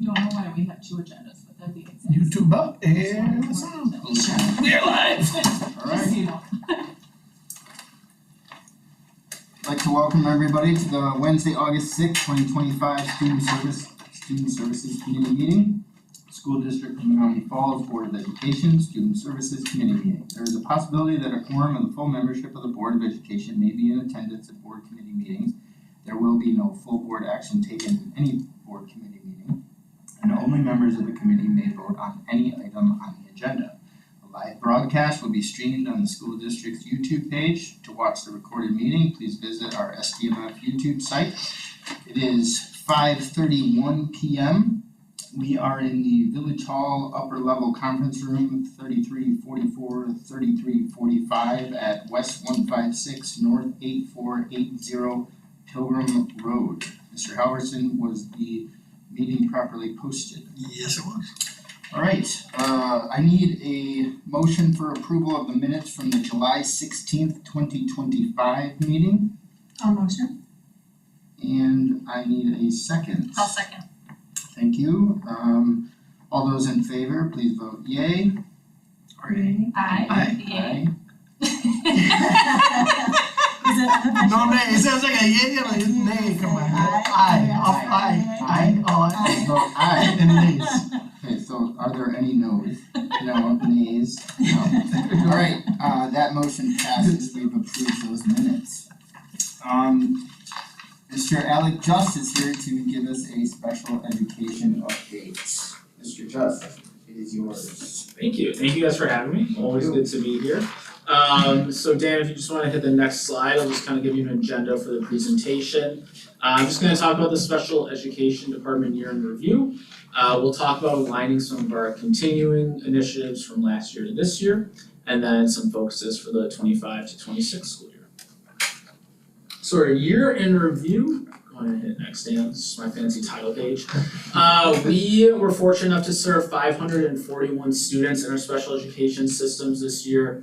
We don't know why we have two agendas, but they're the exact. YouTube up and the sound. We are live. Just so you know. I'd like to welcome everybody to the Wednesday, August sixth, 2025 Student Services Committee meeting. School District of Menominee Falls Board of Education Student Services Committee meeting. There is a possibility that a quorum of the full membership of the Board of Education may be in attendance at board committee meetings. There will be no full board action taken in any board committee meeting, and only members of the committee may vote on any item on the agenda. A live broadcast will be streamed on the school district's YouTube page. To watch the recorded meeting, please visit our SDMF YouTube site. It is 5:31 p.m. We are in the Village Hall upper level conference room 3345 at West 156 North 8480 Pilgrim Road. Mr. Halverson, was the meeting properly posted? Yes, it was. Alright, I need a motion for approval of the minutes from the July 16th, 2025 meeting, I'll motion. and I need a second. I'll second. Thank you. All those in favor, please vote yay. Aye. Aye. No nay, it sounds like a yay and a nay come on. Aye, Please vote aye. and nays. Okay, so are there any noes? No, nays? No. Alright, that motion passes. We've approved those minutes. Mr. Alec Just is here to give us a special education update. Mr. Just, it is yours. Thank you guys for having me, always good to be here. So Dan, if you just wanna hit the next slide, I'll just kind of give you an agenda for the presentation. I'm just gonna talk about the special education department year in review. We'll talk about aligning some of our continuing initiatives from last year to this year, and then some focuses for the 25 to 26 school year. So our year in review, go ahead and hit next, Dan, this is my fancy title page. We were fortunate enough to serve 541 students in our special education systems this year.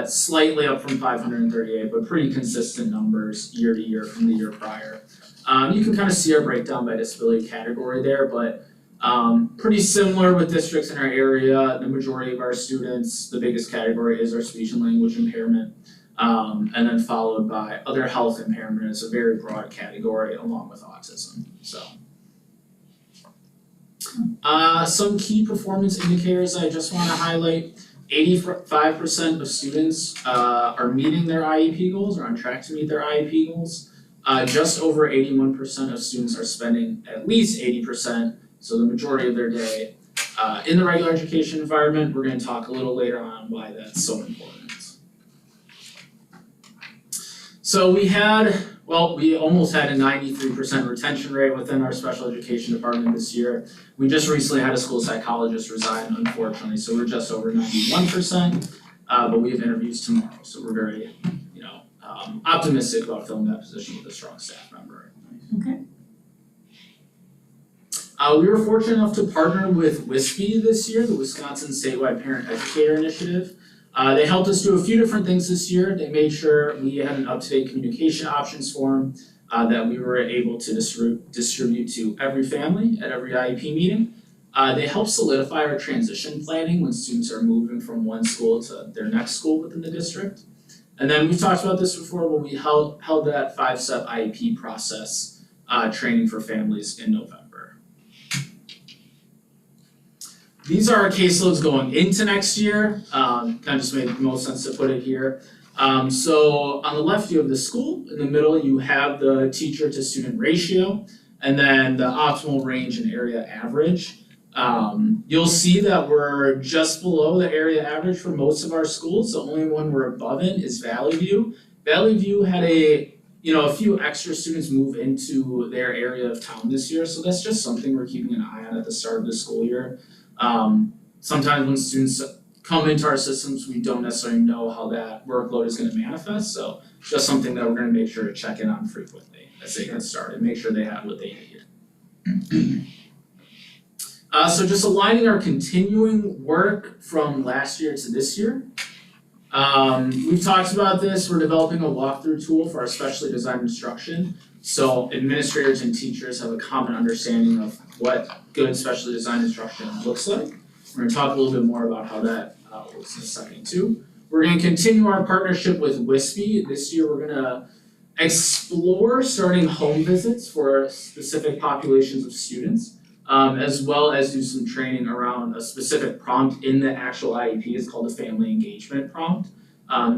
Slightly up from 538, but pretty consistent numbers year to year from the year prior. You can kind of see our breakdown by disability category there, but pretty similar with districts in our area. The majority of our students, the biggest category is our speech and language impairment, and then followed by other health impairment. It's a very broad category along with autism. So, some key performance indicators I just want to highlight. 85% of students are meeting their IEP goals or on track to meet their IEP goals. Just over 81% of students are spending at least 80%, so the majority of their day, in the regular education environment. We're going to talk a little later on why that's so important. So we almost had a 93% retention rate within our special education department this year. We just recently had a school psychologist resign, unfortunately, so we're just over 91%, but we have interviews tomorrow, so we're very, optimistic about filling that position with a strong staff member. Okay. We were fortunate enough to partner with WISPE this year, the Wisconsin Statewide Parent Educator Initiative. They helped us do a few different things this year. They made sure we had an up-to-date communication options form that we were able to distribute to every family at every IEP meeting. They helped solidify our transition planning when students are moving from one school to their next school within the district. And then we've talked about this before, but we held that 5-step IEP process training for families in November. These are our caseloads going into next year. Kind of just made the most sense to put it here. So on the left you have the school, in the middle you have the teacher to student ratio, and then the optimal range and area average. You'll see that we're just below the area average for most of our schools. The only one we're above in is Valley View. Valley View had a few extra students move into their area of town this year, so that's just something we're keeping an eye on at the start of the school year. Sometimes when students come into our systems, we don't necessarily know how that workload is going to manifest, so just something that we're going to make sure to check in on frequently as they get started, make sure they have what they need. So just aligning our continuing work from last year to this year. We've talked about this, we're developing a walkthrough tool for our specially designed instruction. So administrators and teachers have a common understanding of what good specially designed instruction looks like. We're gonna talk a little bit more about how that works in a second too. We're gonna continue our partnership with WISPE. This year we're gonna explore starting home visits for specific populations of students, as well as do some training around a specific prompt in the actual IEP. It's called a family engagement prompt.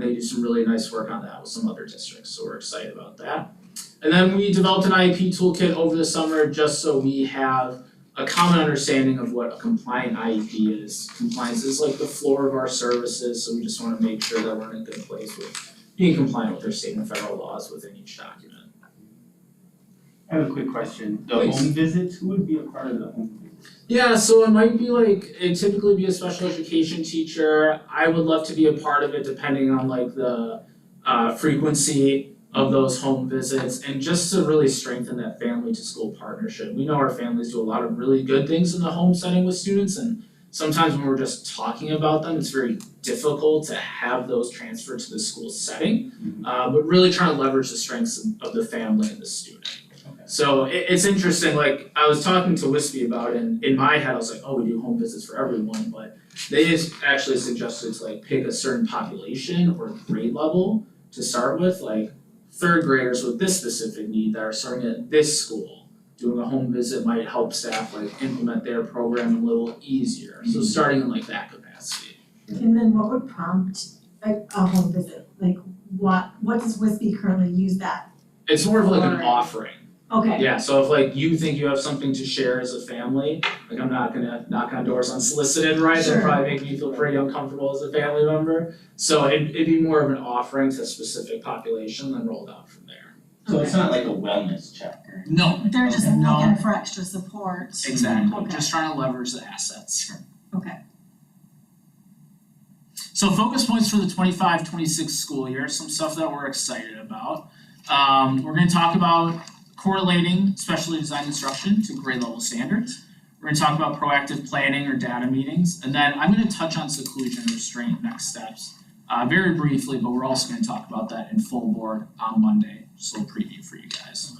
They do some really nice work on that with some other districts, so we're excited about that. And then we developed an IEP toolkit over the summer just so we have a common understanding of what a compliant IEP is. Compliance is like the floor of our services, so we just wanna make sure that we're in a good place with being compliant with our state and federal laws within each document. I have a quick question. The Please. home visits, who would be a part of the home visits? Yeah, so it might be like, it'd typically be a special education teacher. I would love to be a part of it depending on like the frequency of those home visits and just to really strengthen that family to school partnership. We know our families do a lot of really good things in the home setting with students, and sometimes when we're just talking about them, it's very difficult to have those transfer to the school setting. But really trying to leverage the strengths of the family and the student. So it's interesting, like I was talking to WISPE about it, and in my head I was like, oh, we do home visits for everyone, but they just actually suggested to like pick a certain population or grade level to start with, like third graders with this specific need that are starting at this school. Doing a home visit might help staff like implement their program a little easier, so starting in like that capacity. And then what would prompt a home visit? Like what does WISPE currently use that? It's more of like an Or- offering. Okay, Yeah, so if like you think you have something to share as a family, like I'm not gonna knock on doors unsolicited, right? That'd Sure. probably make me feel pretty uncomfortable as a family member. So it'd be more of an offering to a specific population than rolled out from there. So it's not like a wellness check or? No, They're just No. looking for extra support. exactly, Okay. just trying to leverage the assets. Okay. So focus points for the 25-26 school year, some stuff that we're excited about. We're gonna talk about correlating specially designed instruction to grade level standards. We're gonna talk about proactive planning or data meetings, and then I'm gonna touch on seclusion and restraint next steps. Very briefly, but we're also gonna talk about that in full board on Monday, just a little preview for you guys.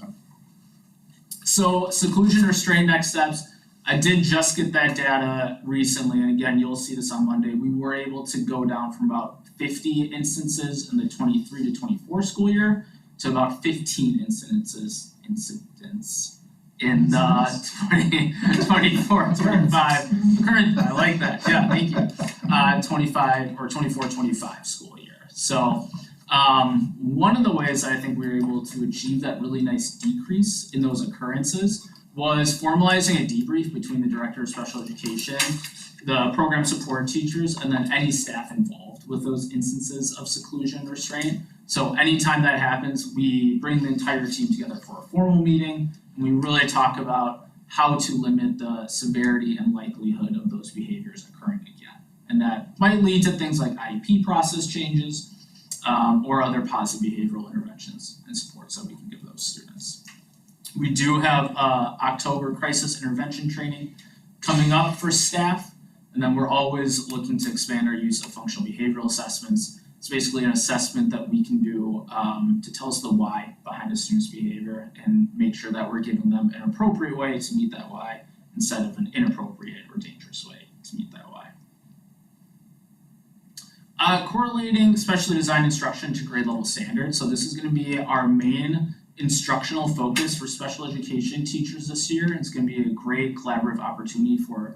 So seclusion restraint next steps, I did just get that data recently, and again, you'll see this on Monday. We were able to go down from about 50 instances in the 23 to 24 school year to about 15 incidents in the 24, 25, current, I like that, yeah, thank you. 25 or 24, 25 school year. So one of the ways I think we were able to achieve that really nice decrease in those occurrences was formalizing a debrief between the director of special education, the program support teachers, and then any staff involved with those instances of seclusion and restraint. So anytime that happens, we bring the entire team together for a formal meeting, and we really talk about how to limit the severity and likelihood of those behaviors occurring again. And that might lead to things like IEP process changes, or other positive behavioral interventions and supports that we can give those students. We do have October crisis intervention training coming up for staff, and then we're always looking to expand our use of functional behavioral assessments. It's basically an assessment that we can do to tell us the why behind a student's behavior and make sure that we're giving them an appropriate way to meet that why instead of an inappropriate or dangerous way to meet that why. Correlating specially designed instruction to grade level standards. So this is going to be our main instructional focus for special education teachers this year. It's going to be a great collaborative opportunity for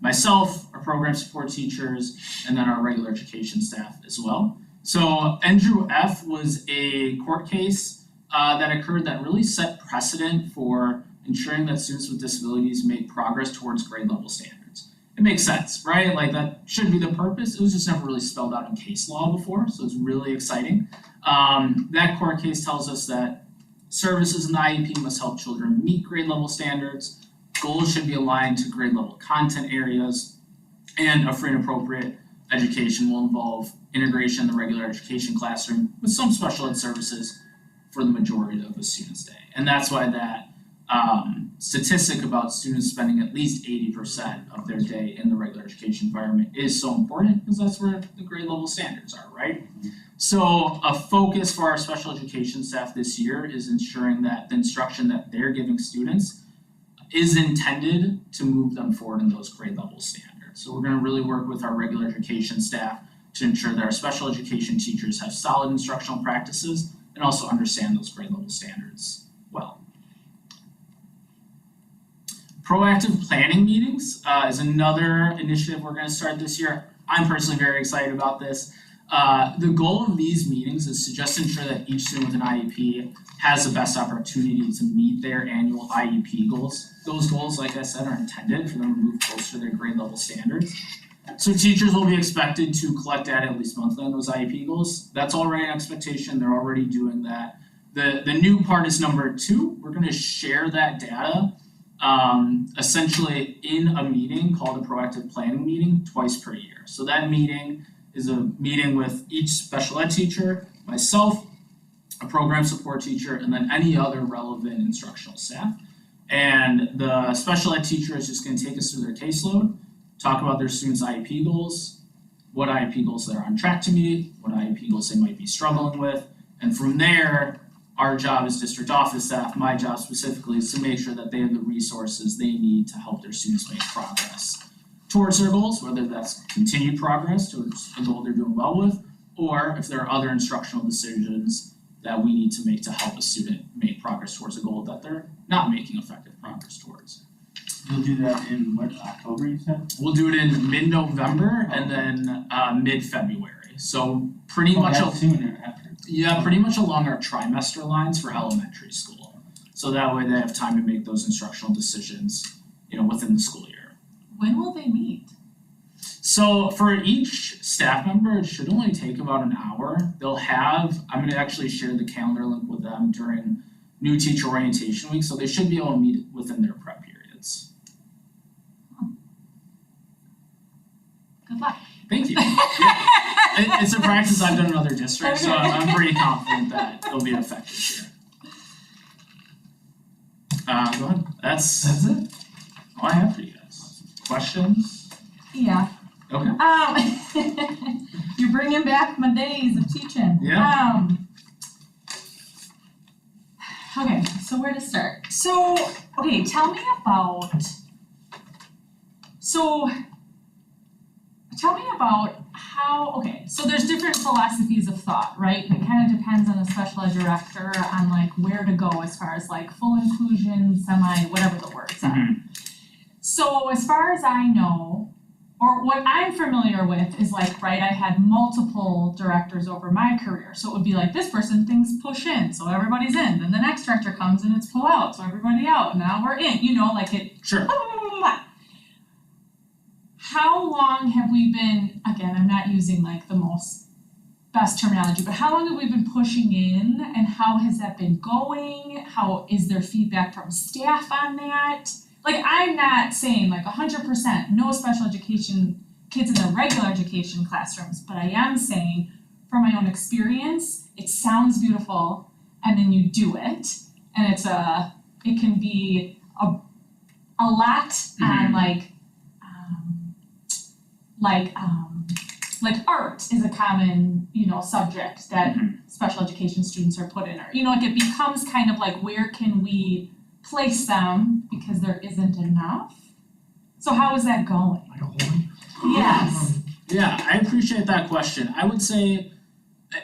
myself, our program support teachers, and then our regular education staff as well. So Andrew F. was a court case that occurred that really set precedent for ensuring that students with disabilities make progress towards grade level standards. It makes sense, right? Like that should be the purpose. It was just never really spelled out in case law before, so it's really exciting. That court case tells us that services in the IEP must help children meet grade level standards. Goals should be aligned to grade level content areas, and a free and appropriate education will involve integration in the regular education classroom with some special ed services for the majority of a student's day. And that's why that statistic about students spending at least 80% of their day in the regular education environment is so important, because that's where the grade level standards are, right? So a focus for our special education staff this year is ensuring that the instruction that they're giving students is intended to move them forward in those grade level standards. So we're gonna really work with our regular education staff to ensure that our special education teachers have solid instructional practices and also understand those grade level standards well. Proactive planning meetings is another initiative we're gonna start this year. I'm personally very excited about this. The goal of these meetings is to just ensure that each student with an IEP has the best opportunity to meet their annual IEP goals. Those goals, like I said, are intended for them to move closer to their grade level standards. So teachers will be expected to collect data at least monthly on those IEP goals. That's already an expectation, they're already doing that. The new part is number 2, we're gonna share that data essentially in a meeting called a proactive planning meeting twice per year. So that meeting is a meeting with each special ed teacher, myself, a program support teacher, and then any other relevant instructional staff. And the special ed teacher is just gonna take us through their caseload, talk about their students' IEP goals, what IEP goals they're on track to meet, what IEP goals they might be struggling with, and from there, our job as district office staff, my job specifically, is to make sure that they have the resources they need to help their students make progress towards their goals, whether that's continued progress towards a goal they're doing well with, or if there are other instructional decisions that we need to make to help a student make progress towards a goal that they're not making effective progress towards. You'll do that in what, October you said? We'll do it in mid-November and then mid-February, so pretty much That's sooner after. yeah, pretty much along our trimester lines for elementary school. So that way they have time to make those instructional decisions, within the school year. When will they meet? So for each staff member, it should only take about an hour. I'm gonna actually share the calendar link with them during new teacher orientation week, so they should be able to meet within their prep periods. Good luck. Thank you. It's a practice I've done in other districts, so I'm pretty confident that it'll be effective here. Go ahead, that's it? all I have for you guys. Questions? Yeah. Okay. You're bringing back my days of teaching. Yeah. Okay, so where to start? So, okay, tell me about how, okay, so there's different philosophies of thought, right? And it kind of depends on the special ed director on like where to go as far as like full inclusion, semi, whatever the words are. So as far as I know, or what I'm familiar with is like, right, I had multiple directors over my career. So it would be like this person thinks push in, so everybody's in. Then the next director comes and it's pull out, so everybody out. Now we're in, like it. Sure. How long have we been, again, I'm not using like the most best terminology, but how long have we been pushing in and how has that been going? How is there feedback from staff on that? Like, I'm not saying like 100% no special education kids in the regular education classrooms, but I am saying from my own experience, it sounds beautiful and then you do it and it can be a lot on like art is a common, subject that special education students are put in, or, like it becomes kind of like where can we place them because there isn't enough. So how is that going? Like a holding? Yes. Yeah, I appreciate that question. I would say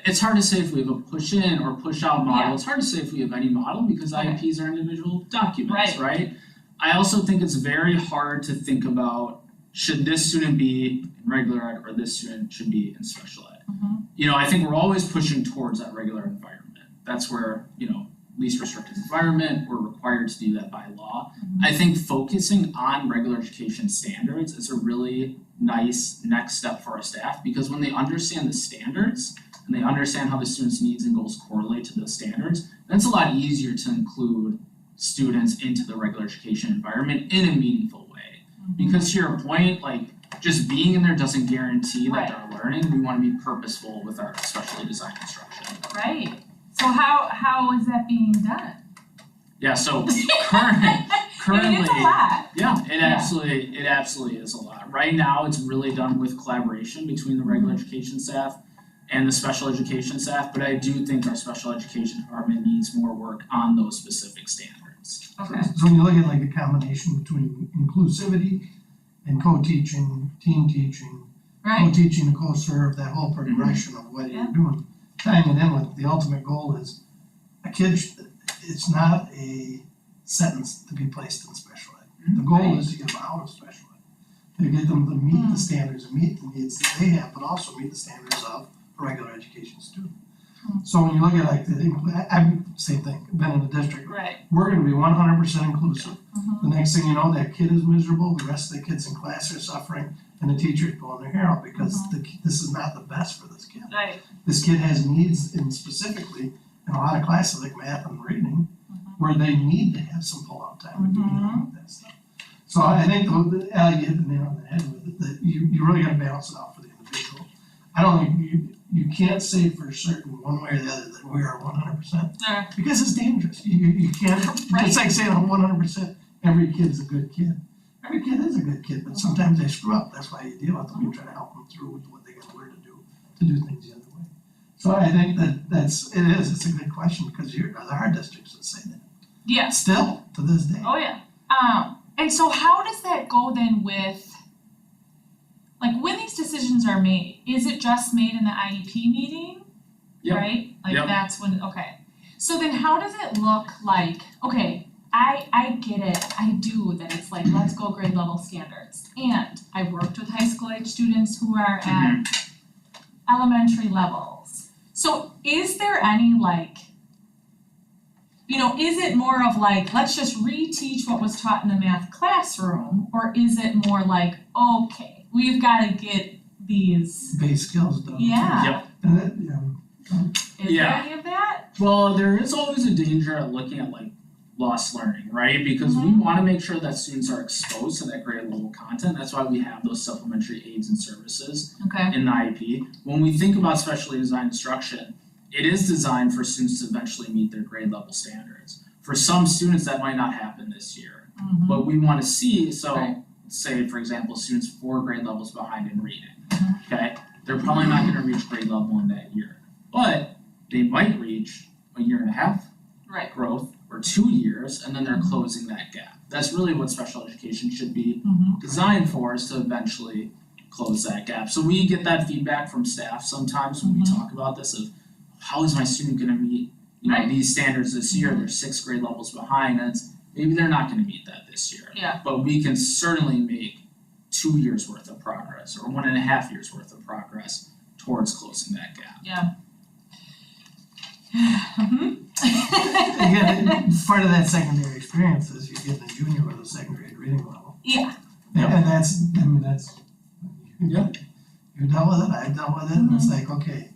it's hard to say if we have a push in or push out model. Yeah. It's hard to say if we have any model because Okay. IEPs are individual documents, right? I also think it's very hard to think about should this student be in regular ed or this student should be in special ed. I think we're always pushing towards that regular environment. That's where, least restrictive environment, we're required to do that by law. I think focusing on regular education standards is a really nice next step for our staff because when they understand the standards and they understand how the students' needs and goals correlate to those standards, then it's a lot easier to include students into the regular education environment in a meaningful way. Because to your point, like just being in there doesn't guarantee that they're learning. We want to be purposeful with our specially designed instruction. Right. So how is that being done? Yeah, so currently, I mean, it's a lot. yeah, it absolutely is a lot. Right now, it's really done with collaboration between the regular education staff and the special education staff, but I do think our special education department needs more work on those specific standards. Okay, So when you look at like the combination between inclusivity and co-teaching, team teaching, right, co-teaching and co-serve, that whole progression of what you're doing, tying it in with the ultimate goal is a kid, it's not a sentence to be placed in special ed. The goal is to get them out of special ed, to get them to meet the standards and meet the needs that they have, but also meet the standards of a regular education student. So when you look at like I'm same thing, been in the district, right, we're gonna be 100% inclusive. mhm, The next thing you know, that kid is miserable, the rest of the kids in class are suffering, and the teacher's pulling their hair out because this is not the best for this kid. right, This kid has needs in specifically in a lot of classes like math and reading, where they need to have some pull-out time and do with that stuff. So I think Al, you hit the nail on the head with it, that you really gotta balance it out for the individual. I don't think you can't say for certain one way or the other that we are 100%, Alright. because it's dangerous. You can't, Right. it's like saying 100% every kid's a good kid. Every kid is a good kid, but sometimes they screw up, that's why you deal with them, you try to help them through with what they gotta learn to do things the other way. So I think it's a good question, because there are districts that say that, yes, still, to this day. oh yeah. And so how does that go then with, like, when these decisions are made, is it just made in the IEP meeting? Yep. Right? Like Yep. that's when, okay. So then how does it look like, okay, I get it, I do, that it's like, let's go grade level standards. And I worked with high school age students who are at elementary levels. So is there any like, is it more of like, let's just reteach what was taught in the math classroom? Or is it more like, okay, we've gotta get these, Base skills done. yeah. Yep. And that, Is there Yeah. any of that? Well, there is always a danger at looking at like lost learning, right? Because we wanna make sure that students are exposed to that grade level content, that's why we have those supplementary aids and services Okay. in the IEP. When we think about specially designed instruction, it is designed for students to eventually meet their grade level standards. For some students, that might not happen this year. Mhm. What we wanna see, so Right. say for example, students 4 grade levels behind in reading, Mhm. okay? They're probably not gonna reach grade level in that year, but they might reach a year and a half Right. growth or 2 years, and then they're closing that gap. That's really what special education should be Mhm. designed for, is to eventually close that gap. So we get that feedback from staff sometimes when we talk about this of how is my student gonna meet, Right. these standards this year, they're 6 grade levels behind, and maybe they're not gonna meet that this year. Yeah. But we can certainly make 2 years worth of progress or 1.5 years worth of progress towards closing that gap. Mhm. again, part of that secondary experience is you get the junior or the second grade reading level. Yeah. And that's, Yep. you dealt with it, I dealt with it, and it's like, okay,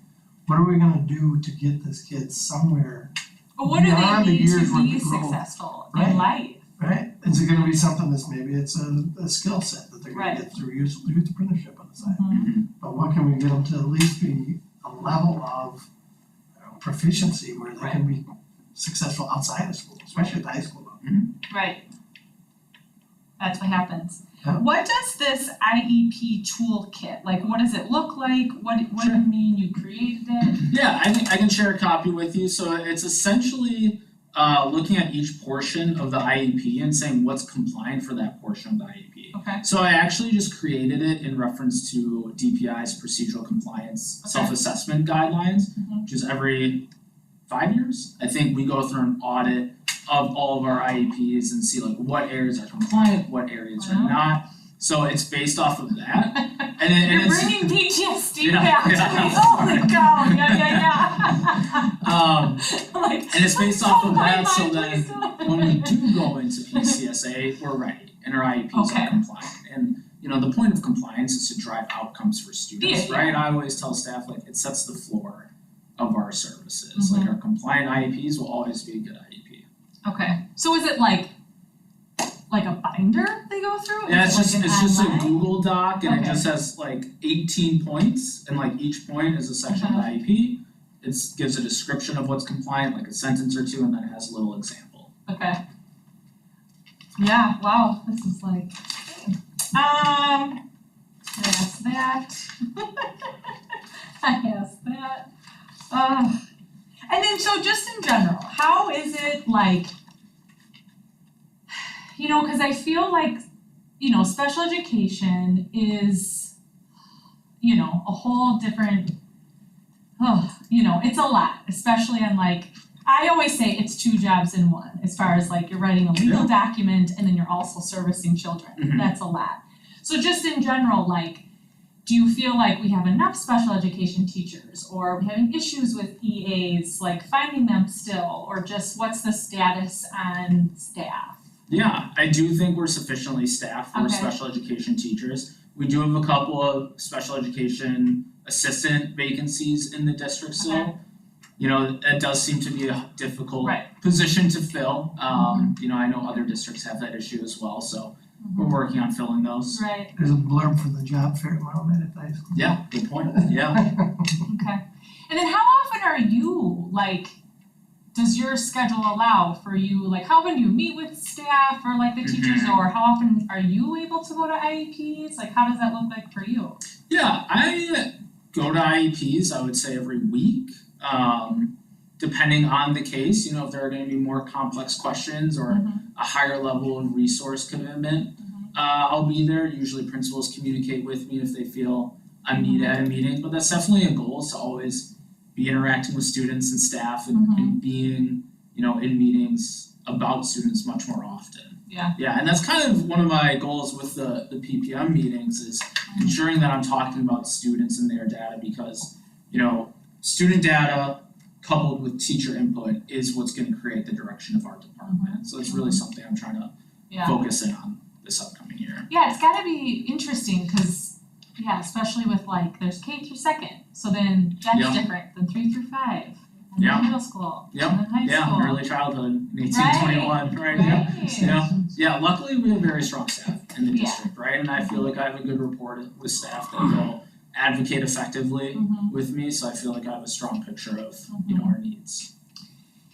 what are we gonna do to get this kid somewhere, But what do Beyond they the need years to worth be of growth. successful Right. in life? right? Is it gonna be something that's maybe it's a skill set that they're Right. gonna get through youth apprenticeship on the side? Mhm. But what can we get them to at least be a level of proficiency where they can be successful outside of school, especially at the high school level? Right. That's what happens. Yeah. What does this IEP toolkit, like, what does it look like? What do Sure. you mean you created it? Yeah, I can share a copy with you. So it's essentially looking at each portion of the IEP and saying what's compliant for that portion of the IEP. Okay. So I actually just created it in reference to DPI's procedural compliance Okay. self-assessment guidelines, Mhm. which is every 5 years. I think we go through an audit of all of our IEPs and see like what areas are compliant, what areas are Wow. not. So it's based off of that. And You're it's bringing PTSD Yeah, back to me, yeah, holy sorry. cow, yeah. Like, and it's based off of oh my that, so mind, then please don't. when we do go into PCSA, we're ready and our IEPs Okay. are compliant. And the point of compliance is to drive outcomes for students, Yeah, right? I always tell staff like it sets the floor of our services. Like our compliant IEPs will always be a good IEP. Okay, so is it like a binder they go through? Yeah, Is it like an it's just a online? Google Doc and it Okay. just has like 18 points and like each point is a section of the IEP. It gives a description of what's compliant, like a sentence or two, and then it has a little example. Okay. Yeah, wow, this is like, I asked that. I asked that. And then so just in general, how is it like, you know, cause I feel like, you know, special education is, you know, a whole different, you know, it's a lot, especially on like, I always say it's 2 jobs in one, as far as like you're writing a legal document and then you're also servicing children, Mhm. that's a lot. So just in general, like, do you feel like we have enough special education teachers, or are we having issues with EAs, like finding them still, or just what's the status on staff? Yeah, I do think we're sufficiently staffed for Okay. special education teachers. We do have a couple of special education assistant vacancies in the district still. Okay. You know, it does seem to be a difficult Right. position to fill. You know, I know other districts have that issue as well, so we're working on filling those. Right, There's a blurb for the job fair tomorrow night at the high school. Yeah, good point, yeah. okay. And then how often are you, like, does your schedule allow for you, like, how often do you meet with staff or like the teachers, or how often are you able to go to IEPs? Like, how does that look like for you? Yeah, I go to IEPs, I would say every week. Depending on the case, you know, if there are gonna be more complex questions or a higher level of resource commitment, I'll be there. Usually principals communicate with me if they feel I'm needed at a meeting, but that's definitely a goal, is to always be interacting with students and staff and being, you know, in meetings about students much more often. Yeah. Yeah, and that's kind of one of my goals with the PPM meetings, is ensuring that I'm talking about students and their data, because, you know, student data coupled with teacher input is what's gonna create the direction of our department. So it's really something I'm trying to Yeah. focus in on this upcoming year. Yeah, it's gotta be interesting, cause, yeah, especially with like, there's K through 2nd, so then that's Yeah. different than 3 through 5, and Yeah. then middle school, Yeah. and then high school. Yeah, early childhood, 18-21, right? Yeah. Right. Yeah. Yeah, luckily we have very strong staff in the Yeah. district, right? And I feel like I have a good rapport with staff that will advocate effectively with me, so I feel like I have a strong picture of, you know, our needs.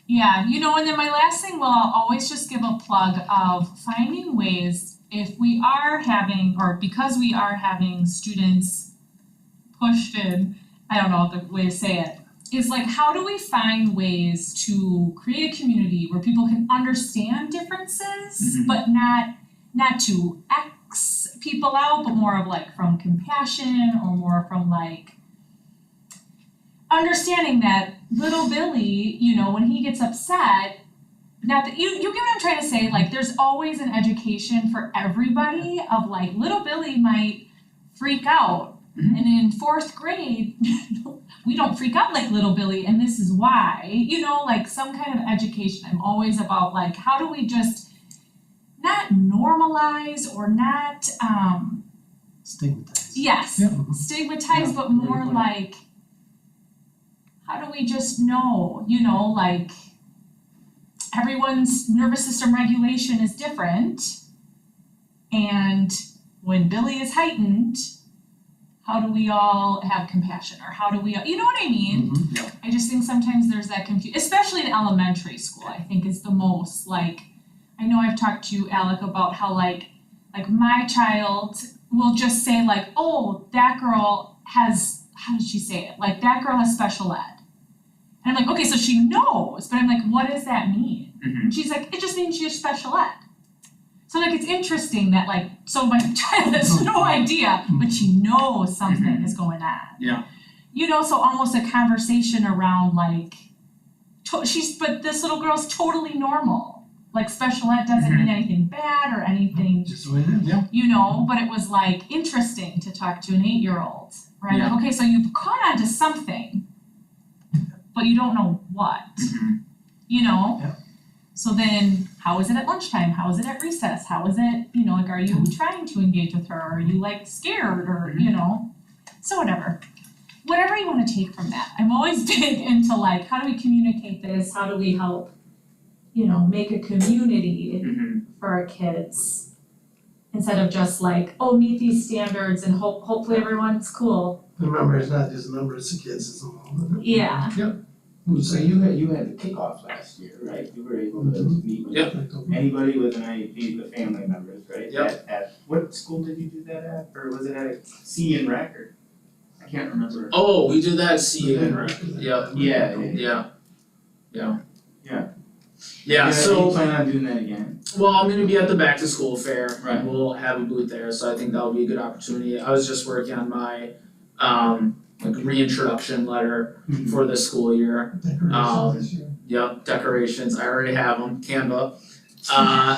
Yeah, you know, and then my last thing, well, I'll always just give a plug of finding ways, if we are having, or because we are having students pushed in, I don't know the way to say it, is like, how do we find ways to create a community where people can understand differences, Mhm. but not to X people out, but more of like from compassion, or more from like understanding that little Billy, you know, when he gets upset, not that you get what I'm trying to say, like there's always an education for everybody of like little Billy might freak out. Mhm. And in 4th grade, we don't freak out like little Billy, and this is why. You know, like some kind of education. I'm always about like, how do we just not normalize or not Stigmatized. yes, Yeah. stigmatize, Yeah, but very more good. like, how do we just know, you know, like everyone's nervous system regulation is different, and when Billy is heightened, how do we all have compassion, or how do we, you know what I mean? Mhm. I just think sometimes there's that especially in elementary school, I think is the most, like, I know I've talked to you, Alec, about how like my child will just say like, oh, that girl has, how did she say it? Like, that girl has special ed. And I'm like, okay, so she knows, but I'm like, what does that mean? Mhm. And she's like, it just means she's special ed. So like, it's interesting that like, so my child has no idea, but she knows something is going on. Yeah. You know, so almost a conversation around like, but this little girl's totally normal. Like special ed doesn't mean anything bad or anything, Just the way it is. you know, but it was like interesting to talk to an 8-year-old, right? Yeah. Okay, so you've caught on to something, but you don't know what, Mhm. you know? Yeah. So then, how is it at lunchtime? How is it at recess? How is it, you know, like, are you trying to engage with her? Are you like scared or, you know? So whatever. Whatever you wanna take from that. I'm always big into like, how do we communicate this? How do we help, you know, make a community Mhm. for our kids? Instead of just like, oh, meet these standards and hopefully everyone's cool. Remember, it's not just numbers of kids, it's a moment. Yeah. So you had the kickoff last year, right? You were able to meet with Yep. anybody with an IEP, the family members, right? Yep. At what school did you do that at? Or was it at a C in Racker? I can't remember. Oh, we do that at CU, right? Yeah. Yeah, Yeah. Yeah, so. You plan on doing that again? Well, I'm gonna be at the back to school fair, Right. and we'll have a booth there, so I think that'll be a good opportunity. I was just working on my like reintroduction letter for this school year. Yep, decorations, I already have them, Canva.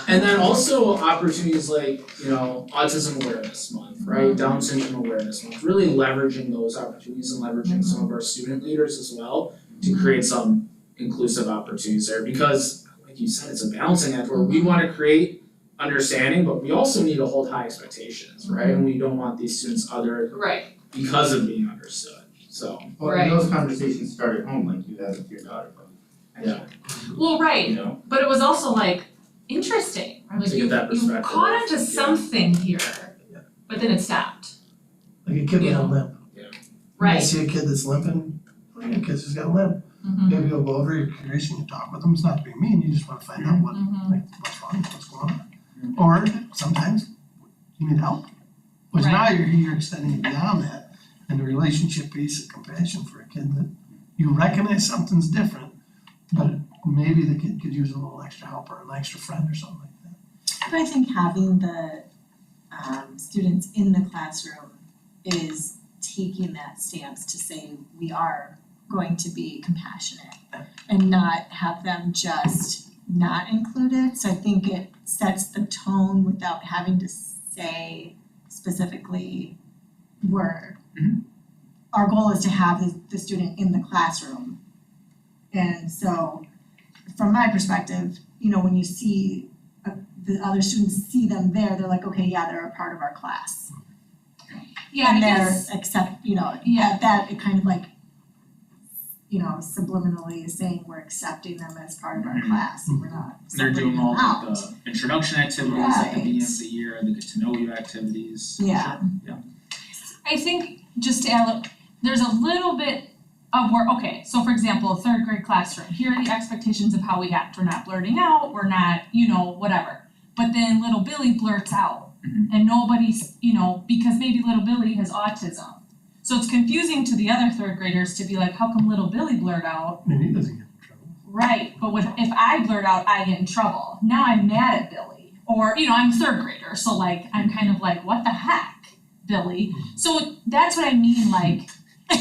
And then also opportunities like, Autism Awareness Month, right? Down Syndrome Awareness Month, really leveraging those opportunities and leveraging some of our student leaders as well to create some inclusive opportunities there, because like you said, it's a balancing act where we wanna create understanding, but we also need to hold high expectations, right? And we don't want these students othered Right. because of being understood, so. Well, and those conversations start at home, like you had with your daughter, Yeah. Well, right, You know, but it was also like interesting, right? Like To get that you perspective, caught onto yeah. something here, but then it stopped. Like a kid with Yeah. a limp. Right. You see a kid that's limping, look at a kid who's got a limp. Mhm. Maybe you'll go over, you're curious, and you talk with them, it's not to be mean, you just wanna find out what, like, what's wrong, what's going on. Or sometimes you need help. Which now you're extending it beyond that, and the relationship piece of compassion for a kid that you recognize something's different, but maybe the kid could use a little extra help or an extra friend or something like that. But I think having the students in the classroom is taking that stance to say we are going to be compassionate and not have them just not included. So I think it sets the tone without having to say specifically our goal is to have the student in the classroom. And so from my perspective, when you see the other students see them there, they're like, okay, yeah, they're a part of our class. Yeah, I And they're guess, at that, it kind of like, subliminally is saying we're accepting them as part of our class, and we're not they're separating doing them all out. like the introduction activities at the beginning Right. of the year, the get to know you activities. Yeah. I think just to add, there's a little bit of work, okay, so for example, a third grade classroom, here are the expectations of how we act, we're not blurting out, we're not, whatever. But then little Billy blurts out, and nobody's, because maybe little Billy has autism. So it's confusing to the other third graders to be like, how come little Billy blurred out? I mean, he doesn't get in trouble. Right, but if I blurt out, I get in trouble. Now I'm mad at Billy. Or, I'm a third grader, so like, I'm kind of like, what the heck, Billy? So that's what I mean, like, or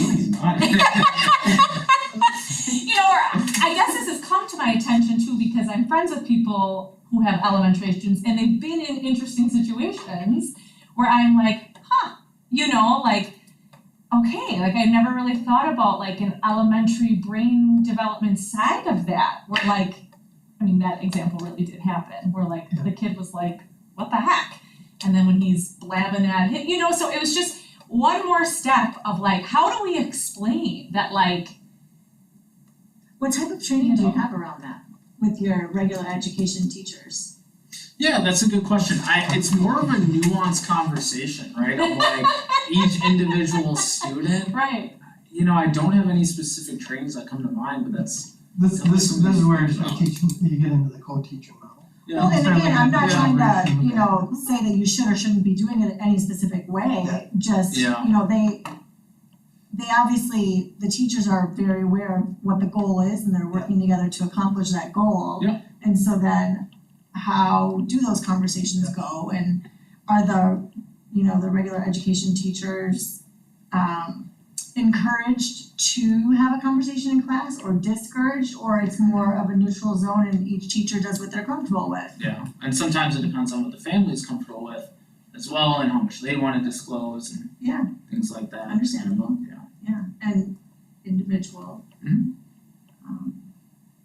I guess this has come to my attention too, because I'm friends with people who have elementary students, and they've been in interesting situations where I'm like, okay, like I never really thought about like an elementary brain development side of that, where like, that example really did happen, where like the kid was like, what the heck? And then when he's blabbing at him, so it was just one more step of like, how do we explain that like. What type of training do you have around that with your regular education teachers? Yeah, that's a good question. It's more of a nuanced conversation, right? Of like each individual student. Right. I don't have any specific trainings that come to mind, but that's. This is where you get into the co-teacher model. Yeah. Well, and again, I'm not trying Yeah. to, say that you should or shouldn't be doing it any specific way, Yeah. just, Yeah. they obviously, the teachers are very aware of what the goal is and they're working together to accomplish that goal. Yeah. And so then how do those conversations go, and are the regular education teachers encouraged to have a conversation in class or discouraged, or it's more of a neutral zone and each teacher does what they're comfortable with? Yeah, and sometimes it depends on what the family is comfortable with as well, and how much they want to disclose and Yeah. things like that. Understandable. Yeah. Yeah, and individual Mhm.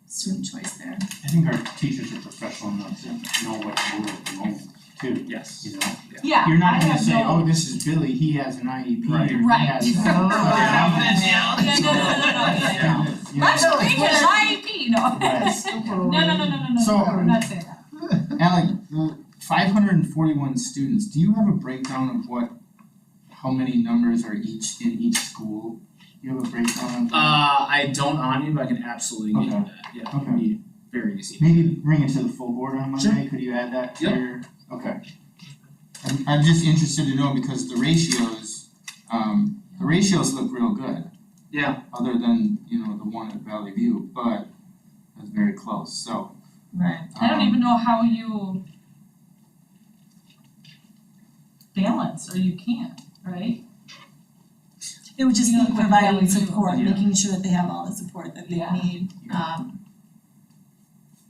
student choice there. I think our teachers are professional enough to know what to do at the moment too, Yes. you know? Yeah, You're not I gonna have say, no- oh, this is Billy, he has an IEP, or Right. he Right. has. Yeah, no, yeah. You know, Let's make it IEP, no. Right. No, So- I'm not saying that. Alec, the 541 students, do you have a breakdown of how many numbers are in each school? Do you have a breakdown of that? I don't on you, but I can absolutely get you Okay. that. Yeah, it Okay. would be very easy. Maybe bring it to the full board on Sure. Monday, could you add that to Yep. your, okay. I'm just interested to know because the ratios look real good, Yeah. other than, the one at Valley View, but that's very close, so. Right. I don't even know how you balance, or you can't, right? It would just You know, be like providing value, support, yeah. making sure that they have all the support that they Yeah. need.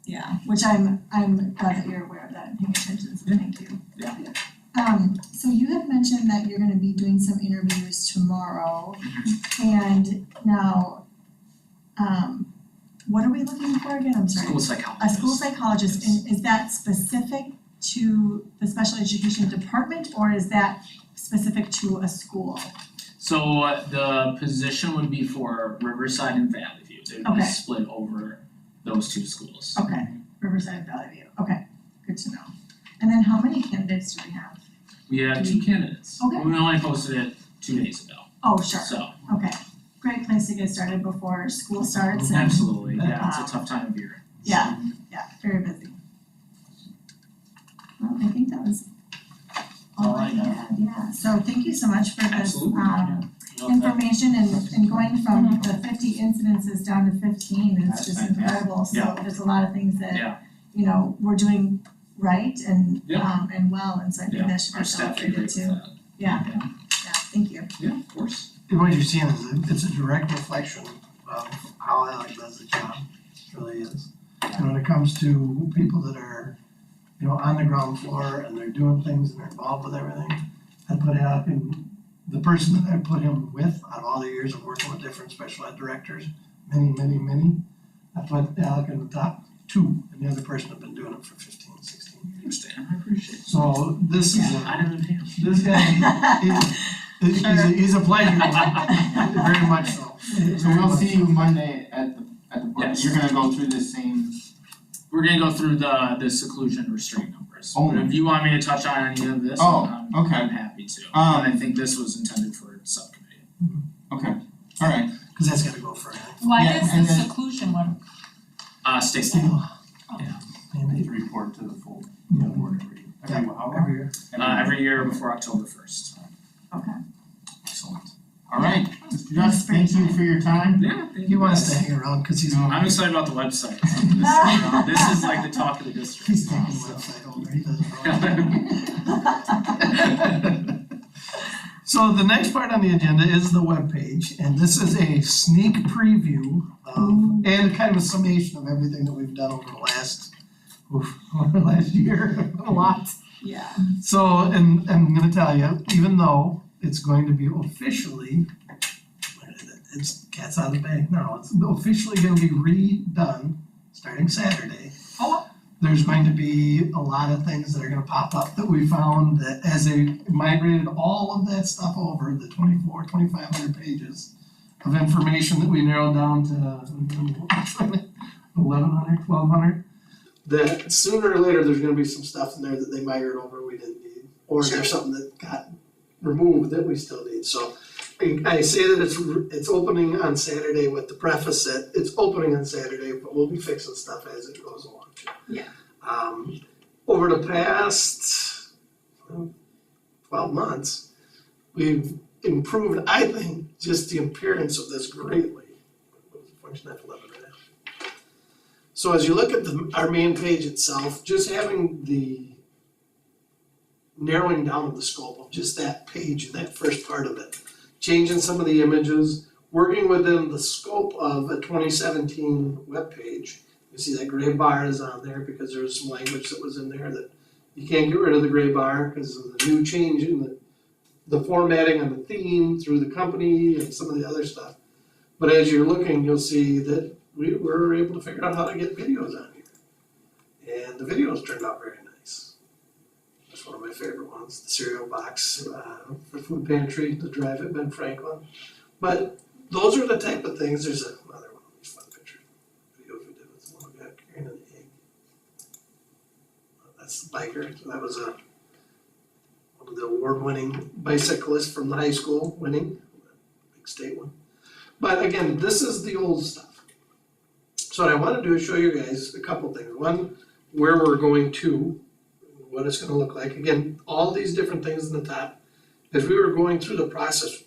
Yeah, which I'm glad that you're aware of that and paying attention, so thank you. Yeah. So you had mentioned that you're gonna be doing some interviews tomorrow. And now, what are we looking for again? I'm sorry. School A psychologist. school psychologist, Yes. and is that specific to the special education department or is that specific to a school? So the position would be for Riverside and Valley View, they would be Okay. split over those two schools. Okay, Riverside and Valley View, okay, good to know. And then how many candidates do we have? We have 2 candidates. Okay. We only posted it 2 days ago, Oh, sure, so okay, great place to get started before school starts and, absolutely, yeah, it's a tough time of year. yeah, very busy. Well, I think that was all I had, yeah, so thank you so much for this, Absolutely, yeah. information and going from the 50 incidences down to 15 is That's just fantastic. incredible, so Yeah. there's a lot of things Yeah. that, you know, we're doing right and Yeah. and well, and so I think Yeah, that should our be staff did celebrated great too. with that. Yeah, Yeah. thank you. Yeah, of course. And what you're seeing is it's a direct reflection of how Alec does the job, it really is. And when it comes to people that are, you know, on the ground floor and they're doing things and they're involved with everything, I put Alec in, the person that I put him with out of all the years of working with different special ed directors, many, I put Alec in the top 2, and the other person had been doing it for 15, 16 years. Understand, I appreciate it. So this is I didn't pay him. this guy, he's a pleasure, very much so. So we'll see you Monday at the board, Yes. you're gonna go through the same, We're gonna go through the seclusion restraint numbers. Oh. But if you want me to touch on any of this, Oh, I'm okay. happy to. But I think this was intended for subcommittee. okay, alright, Cause that's gotta go for it. Why Yeah, does and the then- seclusion one? State Yeah. Yeah. And To report to the full Yeah. board every how long? every year. every year before October 1st. excellent. Alright, Mr. Just, thank you for your time. Yeah, thank He you wants guys. to hang around, cause he's. I'm excited about the website. This is like the talk of the district. He's now, taking the so. website over, he doesn't know. So the next part on the agenda is the webpage, and this is a sneak preview of, and kind of a summation of everything that we've done over the last, over the last year, a lot. Yeah. So, and I'm gonna tell you, even though it's going to be officially, it's cat's out of the bag now, it's officially gonna be redone starting Saturday. Oh. There's going to be a lot of things that are gonna pop up that we found that as they migrated all of that stuff over, the 2,500 pages of information that we narrowed down to 1,100, 1,200. That sooner or later, there's gonna be some stuff in there that they migrated over we didn't need, or there's something that got removed that we still need, so. I say that it's opening on Saturday with the preface that it's opening on Saturday, but we'll be fixing stuff as it goes along. Yeah. Over the past 12 months, we've improved, I think, just the appearance of this greatly. Function F11 right now. So as you look at our main page itself, just having the narrowing down of the scope of just that page and that first part of it, changing some of the images, working within the scope of a 2017 webpage. You see that gray bar is on there because there's some language that was in there that you can't get rid of the gray bar because of the new change in the formatting and the theme through the company and some of the other stuff. But as you're looking, you'll see that we were able to figure out how to get videos on here. And the videos turned out very nice. That's one of my favorite ones, the cereal box for food pantry, the drive at Ben Franklin. But those are the type of things, there's another one of these fun pictures, videos we did with the one guy carrying an egg. That's the biker, so that was one of the award-winning bicyclists from the high school winning, big state one. But again, this is the old stuff. So what I want to do is show you guys a couple things. One, where we're going to, what it's gonna look like. Again, all these different things in the top. As we were going through the process,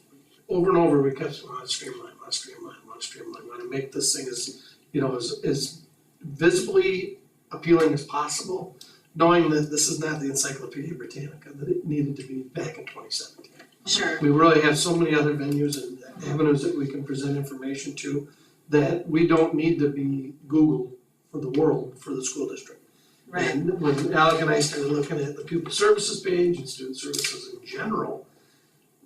over and over, we kept, want to streamline, want to make this thing as, you know, as visibly appealing as possible, knowing that this is not the Encyclopedia Britannica, that it needed to be back in 2017. Sure. We really have so many other venues and avenues that we can present information to that we don't need to be Google for the world for the school district. Right. And when Alec and I started looking at the pupil services page and student services in general,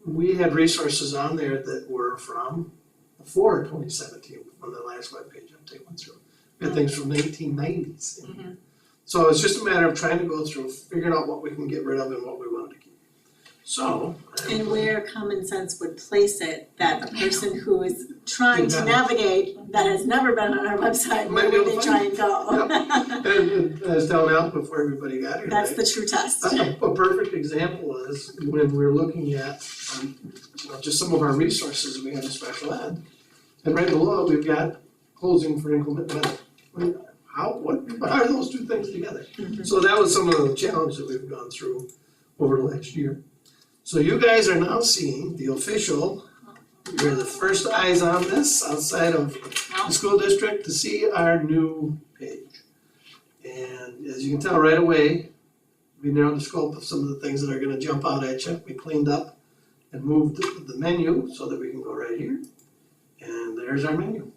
we had resources on there that were from before 2017, on the last webpage update went through. We had things from the 1890s in here. So it's just a matter of trying to go through, figuring out what we can get rid of and what we wanted to keep. So. And where common sense would place it, that a person who is trying to navigate, that has never been on our website, where Might be would able they to try and go? And as down out before everybody got here. That's the true test. A perfect example is when we're looking at, just some of our resources we have in special ed. And right below, we've got closing for inclement weather. What are those two things together? So that was some of the challenge that we've gone through over the last year. So you guys are now seeing the official, you're the first eyes on this outside of the school district to see our new page. And as you can tell right away, we narrowed the scope of some of the things that are gonna jump out at you. We cleaned up and moved the menu so that we can go right here. And there's our menu.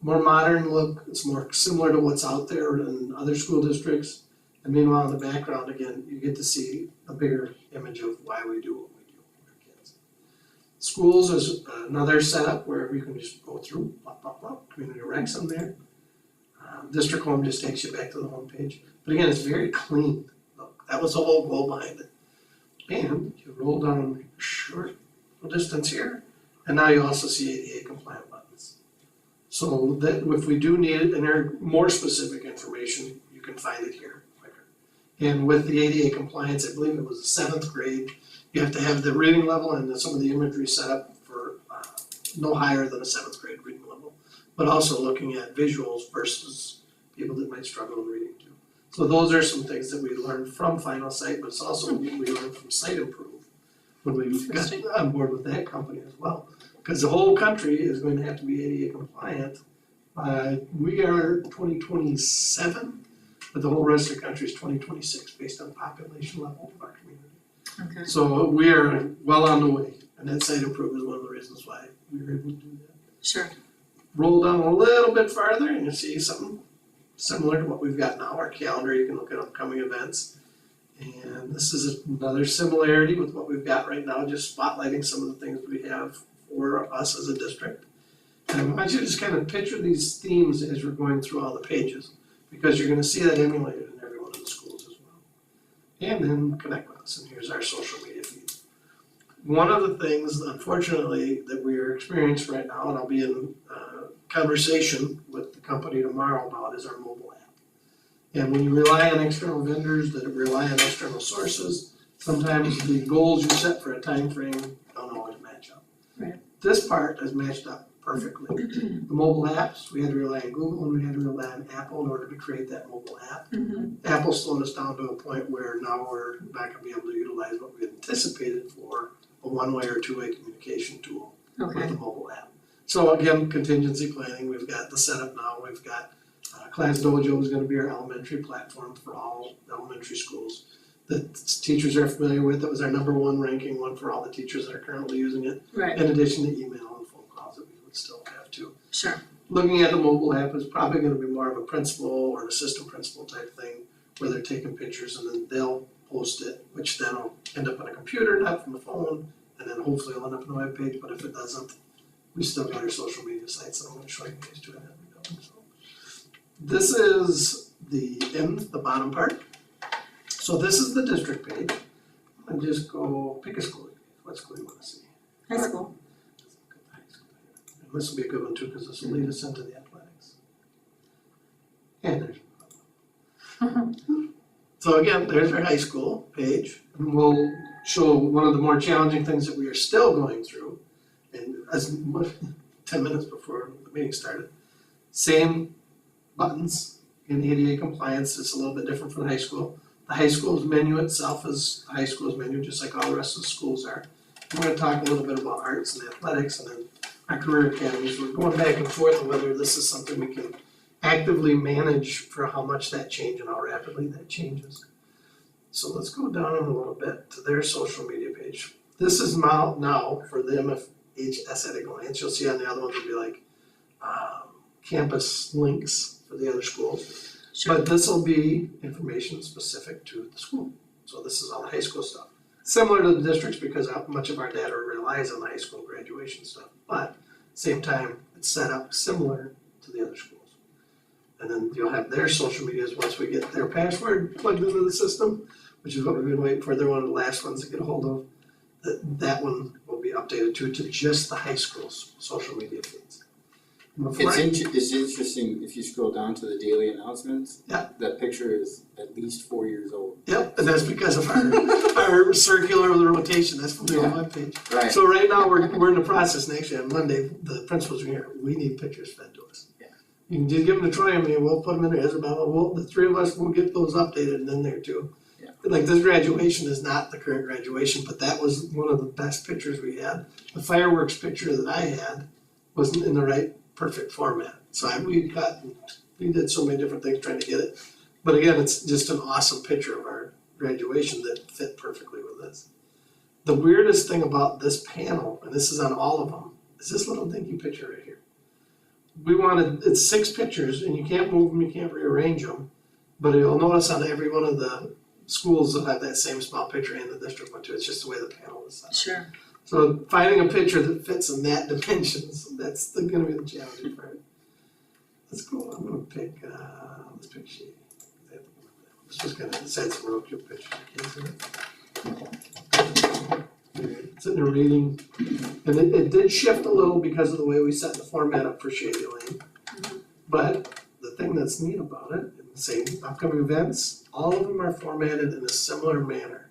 More modern look, it's more similar to what's out there in other school districts. And meanwhile, in the background, again, you get to see a bigger image of why we do what we do with our kids. Schools is another setup where you can just go through, community recs in there. District home just takes you back to the home page. But again, it's very clean. Look, that was the whole goal behind it. And you roll down short distance here, and now you also see ADA compliant buttons. So that if we do need it, and there are more specific information, you can find it here quicker. And with the ADA compliance, I believe it was the 7th grade, you have to have the reading level and some of the imagery set up for no higher than a 7th grade reading level. But also looking at visuals versus people that might struggle in reading too. So those are some things that we learned from Final Sight, but it's also what we learned from Sight Improve when we got on board with that company as well. Because the whole country is going to have to be ADA compliant. We are 2027, but the whole rest of the country is 2026 based on population level of our community. Okay. So we are well on the way, and that Sight Improve is one of the reasons why we were able to do that. Sure. Roll down a little bit farther and you'll see something similar to what we've got now, our calendar. You can look at upcoming events. And this is another similarity with what we've got right now, just spotlighting some of the things we have for us as a district. And I want you to just kind of picture these themes as we're going through all the pages, because you're gonna see that emulated in every one of the schools as well. And then connect with us, and here's our social media feed. One of the things, unfortunately, that we are experiencing right now, and I'll be in conversation with the company tomorrow about, is our mobile app. And when you rely on external vendors that rely on external sources, sometimes the goals you set for a time frame don't always match up. Right. This part has matched up perfectly. The mobile apps, we had to rely on Google and we had to rely on Apple in order to create that mobile app. Apple slowed us down to a point where now we're not gonna be able to utilize what we had anticipated for a one-way or two-way communication tool with the mobile app. So again, contingency planning, we've got the setup now, we've got Class Dojo is gonna be our elementary platform for all elementary schools that teachers are familiar with. That was our #1 ranking one for all the teachers that are currently using it, Right, in addition to email and phone calls that we would still have too. sure. Looking at the mobile app is probably gonna be more of a principal or an assistant principal type thing, where they're taking pictures and then they'll post it, which then will end up on a computer, not from a phone, and then hopefully it'll end up on a web page, but if it doesn't, we still got our social media sites, and I'm gonna show you guys too. So this is the bottom part. So this is the district page, and just go pick a school. What school do you wanna see? High school. And this will be a good one too, because this will lead us into the athletics. And there's. So again, there's our high school page, and we'll show one of the more challenging things that we are still going through. And as 10 minutes before the meeting started, same buttons in ADA compliance, it's a little bit different for the high school. The high school's menu itself is the high school's menu, just like all the rest of the schools are. We're gonna talk a little bit about arts and athletics and then our career academies. We're going back and forth on whether this is something we can actively manage for how much that change and how rapidly that changes. So let's go down a little bit to their social media page. This is now for the MFHS at a glance. You'll see on the other ones will be like campus links for the other schools. Sure. But this will be information specific to the school. So this is all the high school stuff. Similar to the districts because much of our data relies on the high school graduation stuff. But same time, it's set up similar to the other schools. And then you'll have their social medias once we get their password plugged into the system, which is what we've been waiting for. They're one of the last ones to get a hold of. That one will be updated to just the high school's social media feeds. Before It's interesting, if you scroll down to the daily announcements. Yeah. That picture is at least 4 years old. Yep, and that's because of our circular rotation, that's from the old webpage. Right. So right now, we're in the process, and actually on Monday, the principals are here, we need pictures fed to us. Yeah. You can just give them to Troy and me, we'll put them in there, Isabella, the three of us will get those updated and in there too. Yeah. Like this graduation is not the current graduation, but that was one of the best pictures we had. The fireworks picture that I had wasn't in the right perfect format, so we did so many different things trying to get it. But again, it's just an awesome picture of our graduation that fit perfectly with this. The weirdest thing about this panel, and this is on all of them, is this little dinky picture right here. It's 6 pictures and you can't move them, you can't rearrange them, but you'll notice on every one of the schools that have that same small picture and the district one too, it's just the way the panel is set up. Sure. So finding a picture that fits in that dimensions, that's gonna be the challenging part. Let's go, I'm gonna pick, let's pick Shady. This was gonna set some real cute pictures, sitting there reading, and it did shift a little because of the way we set the format up for Shady Lane. But the thing that's neat about it, in the same upcoming events, all of them are formatted in a similar manner.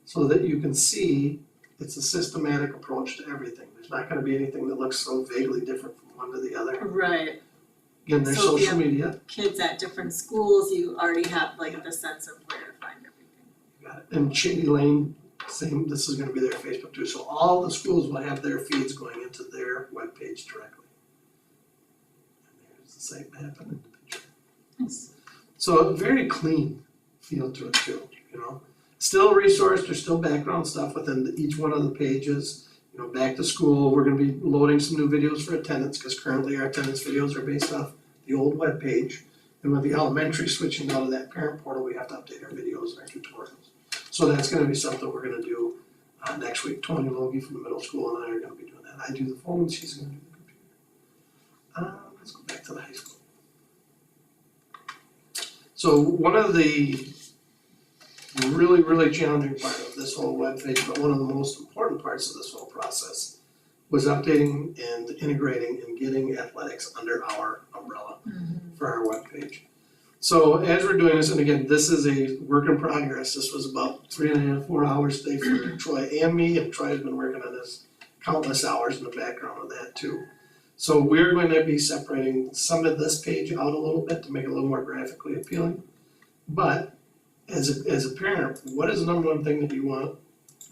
So that you can see it's a systematic approach to everything. There's not gonna be anything that looks so vaguely different from one to the other. Right. Again, there's So if you social media, Kids at different schools, you already have like the sense of where to find everything. got it. And Shady Lane, same, this is gonna be their Facebook too, so all the schools will have their feeds going into their webpage directly. And there's the site map and the picture. Nice. So a very clean feel to it too, you know? Still a resource, there's still background stuff within each one of the pages. You know, back to school, we're gonna be loading some new videos for attendance, cause currently our attendance videos are based off the old webpage. And with the elementary switching out of that parent portal, we have to update our videos and our tutorials. So that's gonna be something we're gonna do next week. Tony Logie from the middle school and I are gonna be doing that. I do the phone, she's gonna do the computer. Let's go back to the high school. So one of the really challenging part of this whole webpage, but one of the most important parts of this whole process was updating and integrating and getting athletics under our umbrella for our webpage. So as we're doing this, and again, this is a work in progress, this was about 3.5, 4 hours a day for Troy and me, and Troy has been working on this countless hours in the background of that too. So we're going to be separating some of this page out a little bit to make it a little more graphically appealing. But as a parent, what is the number one thing that you want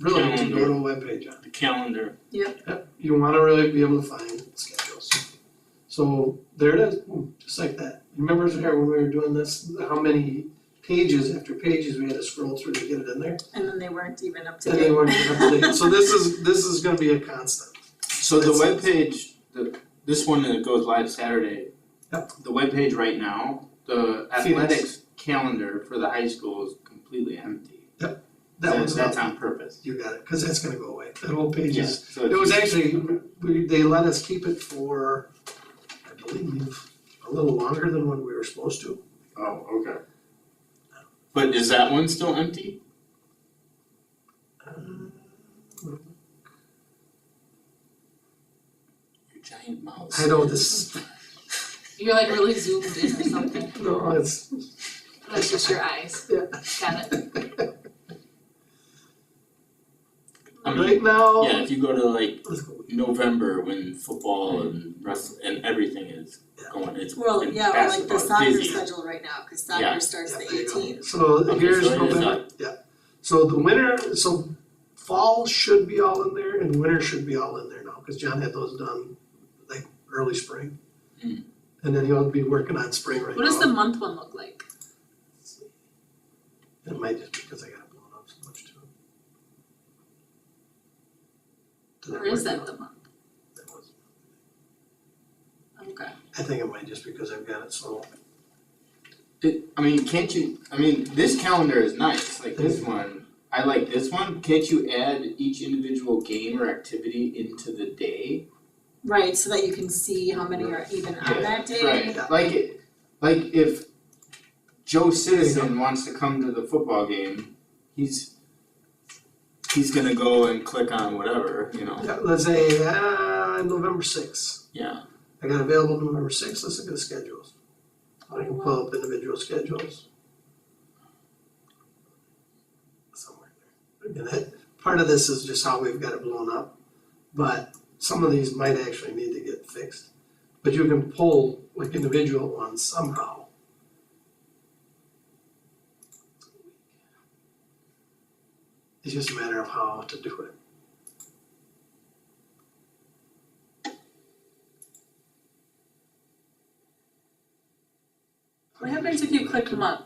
really to go to a webpage on? The calendar. Yep, you wanna really be able to find schedules. So there it is, boom, just like that. Remember there when we were doing this, how many pages after pages we had to scroll through to get it in there? And then they weren't even up to And date. they weren't even up to date. So this is gonna be a constant. So the webpage, this one that goes live Saturday. Yep. The webpage right now, the Phoenix. athletics calendar for the high school is completely empty. That was That's on purpose. You got it, cause that's gonna go away. That whole page Yeah, is, so it was actually, they let us keep it for, I believe, a little longer than when we were supposed to. Oh, okay. But is that one still empty? Your giant mouse. I know this is, You're like really zoomed in or something. no, it's, That's just your eyes. Yeah. Got it. I mean, right now, Yeah, if you go to like let's go. November when football and and everything is going, it's Well, and yeah, or like the basketball is soccer busy. schedule right now, cause Yeah. soccer starts the Yeah, there you go. 18th. So Okay, here's so it is November, up. yeah. So the winter, so fall should be all in there and winter should be all in there now, cause John had those done like early spring. Mm. And then he'll be working on spring right now. What does the month one look like? It might just because I got it blown up so much too. Did Or is work that out? the month? That was- Okay. I think it might just because I've got it so. This calendar is nice, like this one, I like this one, can't you add each individual game or activity into the day? Right, so that you can see how many are even on that day. Right, like if Joe Citizen wants to come to the football game, he's gonna go and click on whatever, you know, Yeah, let's say, November sixth. yeah. I got available November sixth, let's look at the schedules. I can pull up individual schedules. Somewhere there. Again, part of this is just how we've got it blown up, but some of these might actually need to get fixed. But you can pull like individual ones somehow. It's just a matter of how to do it. What happens if you click month?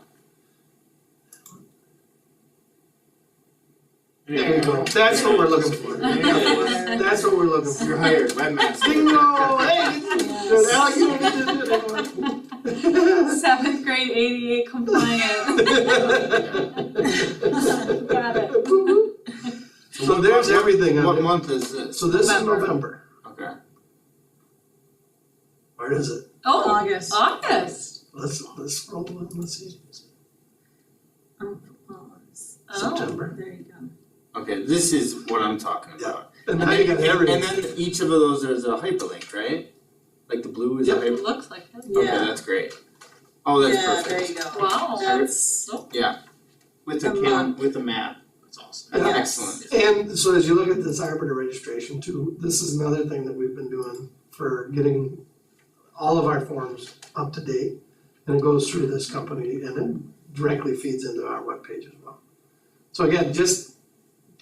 There you go, that's what we're looking for. That's what we're looking for. You're hired, webmaster. Bingo, hey, Alex, you don't get to do it. 7th grade 88 compliant. Got it. So there's everything on What it. month is this? So this is November. November, Okay. or is it? Oh, August. August. Let's scroll and let's see. Oh, September. There you go. Okay, this is what I'm talking about. And now you got everything. And then each of those there's a hyperlink, right? Like the blue is a Yep. hyperlink. it looks like it. Okay, that's great. Oh, that's perfect. Yeah, there you go. Wow. That's, With the with the map. That's awesome. That's Yeah. excellent. And so as you look at this arbiter registration too, this is another thing that we've been doing for getting all of our forms up to date. And it goes through this company and it directly feeds into our webpage as well. So again, just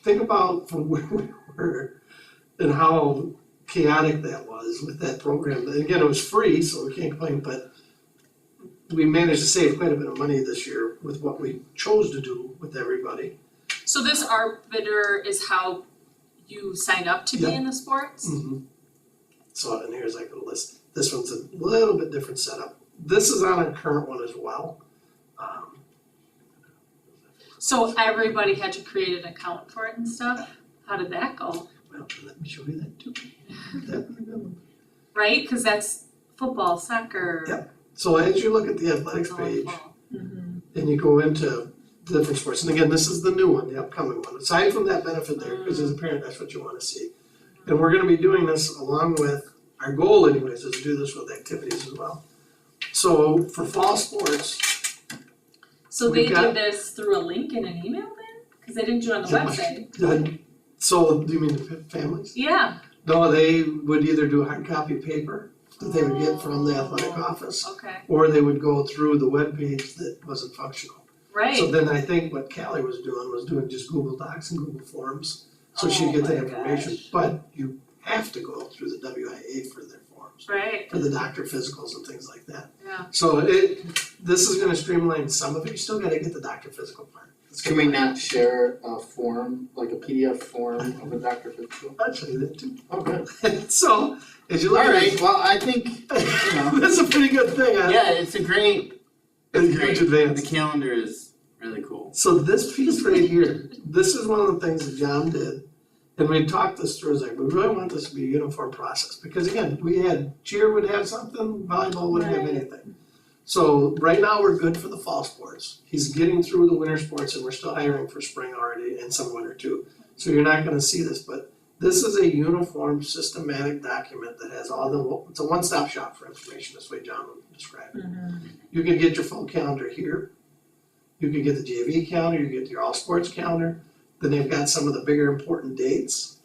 think about from where we were and how chaotic that was with that program. And again, it was free, so we can't complain, but we managed to save quite a bit of money this year with what we chose to do with everybody. So this arbiter is how you sign up to be Yeah. in the sports? Mhm. So, and here's like a list, this one's a little bit different setup. This is on our current one as well. So everybody had to create an account for it and stuff? How did that go? Well, let me show you that too. That- Right? Cause that's football, soccer. Yep. So as you look at the athletics page, volleyball. and you go into the different sports, and again, this is the new one, the upcoming one, aside from that benefit there, because as a parent, that's what you wanna see. And we're gonna be doing this along with, our goal anyways, is to do this with activities as well. So for fall sports, So they We've got- did this through a link in an email then? Cause they didn't do it on the website. so do you mean the families? Yeah, No, they would either do hard copy paper that they would get from the athletic office, okay, or they would go through the webpage that wasn't functional. So right. then I think what Callie was doing just Google Docs and Google Forms, so she'd get Oh the my information, gosh. but you have to go through the WIA for their forms, Right, for the doctor physicals and things like that. yeah. So this is gonna streamline some of it, you still gotta get the doctor physical part. It's Can we gonna- not share a form, like a PDF form of a Dr. Physical? I'll show you that too. Okay. So, as you look at Alright, it, well, I think, you know, that's a pretty good thing, huh? yeah, it's a great, A it's huge great. advance. The calendar is really cool. So this piece right here, this is one of the things that John did. And we talked this through, like, we really want this to be a uniform process, because again, we had, cheer would have something, volleyball wouldn't have Right. anything. So right now, we're good for the fall sports, he's getting through the winter sports, and we're still hiring for spring already, and some winter too. So you're not gonna see this, but this is a uniform, systematic document that has all the, it's a one-stop shop for information, this way John would describe it. You can get your full calendar here. You can get the JV calendar, you get your all sports calendar, then they've got some of the bigger important dates.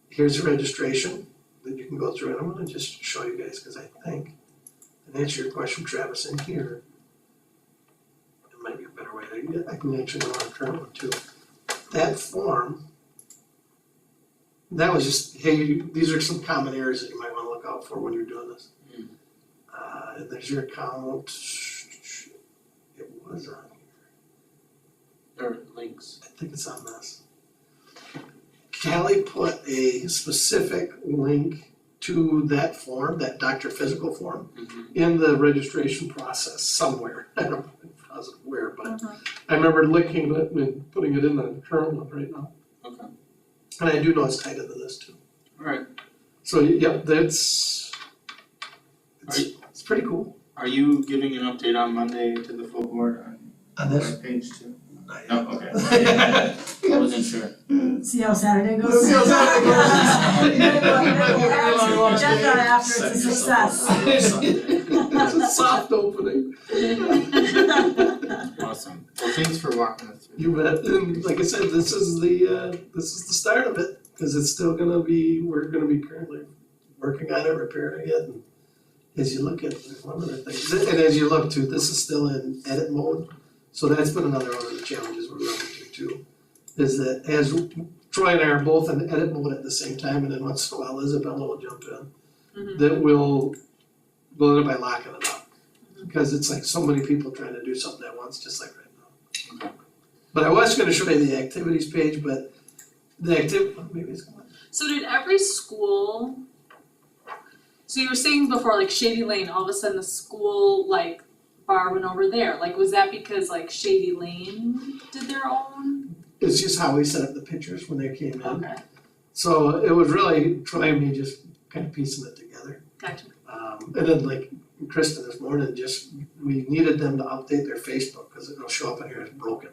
Here's the registration that you can go through, and I'm gonna just show you guys, cause I think, and answer your question, Travis, in here. It might be a better way to get, I can actually go on a current one too. That form, that was just, hey, these are some common areas that you might wanna look out for when you're doing this. And there's your account. It was on, Or links. I think it's on this. Callie put a specific link to that form, that Dr. Physical form, in the registration process somewhere. I don't know where, but I remember looking at it and putting it in the current one right now. Okay. And I do know it's tied into this too. Alright, So, yep, it's pretty cool. are you giving an update on Monday to the full board on On this? page 2? Not yet. No, okay. I wasn't sure. See how Saturday goes? Let's see how Saturday goes. You're gonna add to the agenda after it's a success. It's a soft opening. Awesome. Well, thanks for walking us through. You bet, and like I said, this is the start of it, cause it's still gonna be, we're gonna be currently working on it, repairing it, and as you look at one of the things, and as you look too, this is still in edit mode, so that's been another one of the challenges we're running into too, is that as Troy and I are both in edit mode at the same time, and then once in a while Isabella will jump in, that we'll end up by locking it up. Because it's like so many people trying to do something at once, just like right now. But I was gonna show you the activities page, but the maybe it's going. So did every school, so you were saying before, like Shady Lane, all of a sudden the school like bar went over there, like was that because like Shady Lane did their own? It's just how we set up the pictures when they came in. Okay, So it was really Troy and me just kind of piecing it together. gotcha. And then like Kristen this morning, we needed them to update their Facebook, cause it'll show up in here as broken.